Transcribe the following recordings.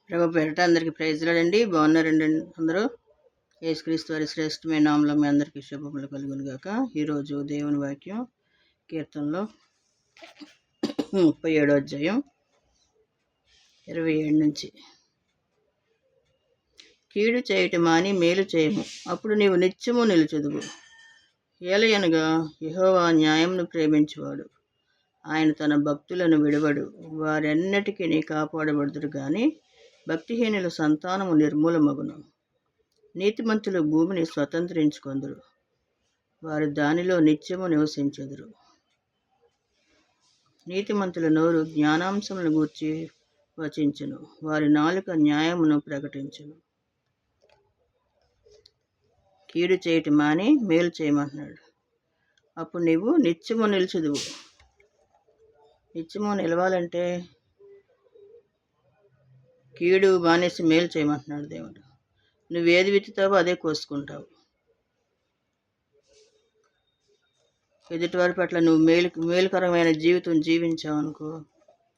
ప్రభు పేరిట అందరికీ ప్రైజ్లాడండి. బాగున్నారండి అందరూ? యేసుక్రీస్తు వారి శ్రేష్టమైన నామములో మీ అందరికీ శుభములు కలుగును గాక. ఈరోజు దేవుని వాక్యం కీర్తనలో 37వ అధ్యాయం 27 నుంచి. కీడు చేయటం మాని మేలు చేయము, అప్పుడు నీవు నిత్యము నిలుచుదువు. ఏలయనగా యెహోవా న్యాయమును ప్రేమించువాడు, ఆయన తన భక్తులను విడవడు. వారెన్నటికీ కాపాడబడుదురు గాని భక్తిహీనుల సంతానము నిర్మూలమగును. నీతిమంతులు భూమిని స్వతంత్రించుకొందురు, వారు దానిలో నిత్యము నివసించెదరు. నీతిమంతుల నోరు జ్ఞానాంశములను గూర్చి వచించును, వారి నాలుక న్యాయమును ప్రకటించును. కీడు చేయటం మాని మేలు చేయమంటున్నాడు. అప్పుడు నీవు నిత్యము నిలుచుదువు. నిత్యము నిలవాలంటే కీడు మానేసి మేలు చేయమంటున్నాడు దేవుడు. నువ్వేది విత్తుతావో అదే కోసుకుంటావు. ఎదుటివారి పట్ల నువ్వు మేలుకరమైన జీవితం జీవించావనుకో,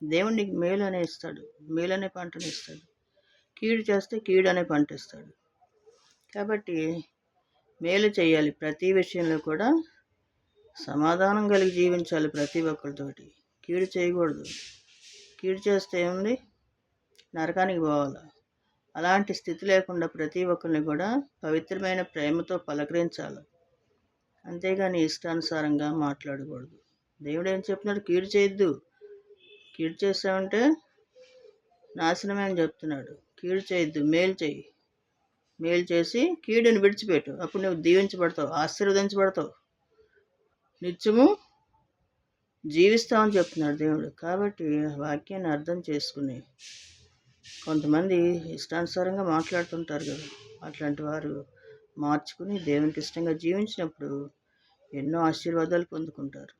దేవుడు నీకు మేలు అనే ఇస్తాడు, మేలు అనే పంటను ఇస్తాడు. కీడు చేస్తే కీడు అనే పంట ఇస్తాడు. కాబట్టి మేలు చేయాలి. ప్రతి విషయంలో కూడా సమాధానం కలిగి జీవించాలి. ప్రతి ఒక్కరితోటి కీడు చేయకూడదు. కీడు చేస్తే ఏముంది? నరకానికి పోవాలి. అలాంటి స్థితి లేకుండా ప్రతి ఒక్కరిని కూడా పవిత్రమైన ప్రేమతో పలకరించాలి. అంతేగాని ఇష్టానుసారంగా మాట్లాడకూడదు. దేవుడు ఏం చెప్తున్నాడు? కీడు చేయొద్దు. కీడు చేస్తామంటే నాశనమే అని చెప్తున్నాడు. కీడు చేయొద్దు, మేలు చెయ్యి. మేలు చేసి కీడుని విడిచిపెట్టు. అప్పుడు నువ్వు దీవించబడతావు, ఆశీర్వదించబడతావు, నిత్యము జీవిస్తామని చెప్తున్నాడు దేవుడు. కాబట్టి వాక్యాన్ని అర్థం చేసుకుని, కొంతమంది ఇష్టానుసారంగా మాట్లాడుతుంటారు కదా, అట్లాంటి వారు మార్చుకుని దేవునికి ఇష్టంగా జీవించినప్పుడు ఎన్నో ఆశీర్వాదాలు పొందుకుంటారు.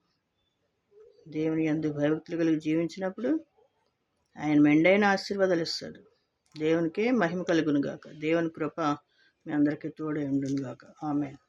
దేవుని యందు భయభక్తులు కలిగి జీవించినప్పుడు ఆయన మెండైన ఆశీర్వాదాలు ఇస్తాడు. దేవునికే మహిమ కలుగును గాక. దేవుని కృప మీ అందరికీ తోడే ఉండును గాక. ఆమేన్.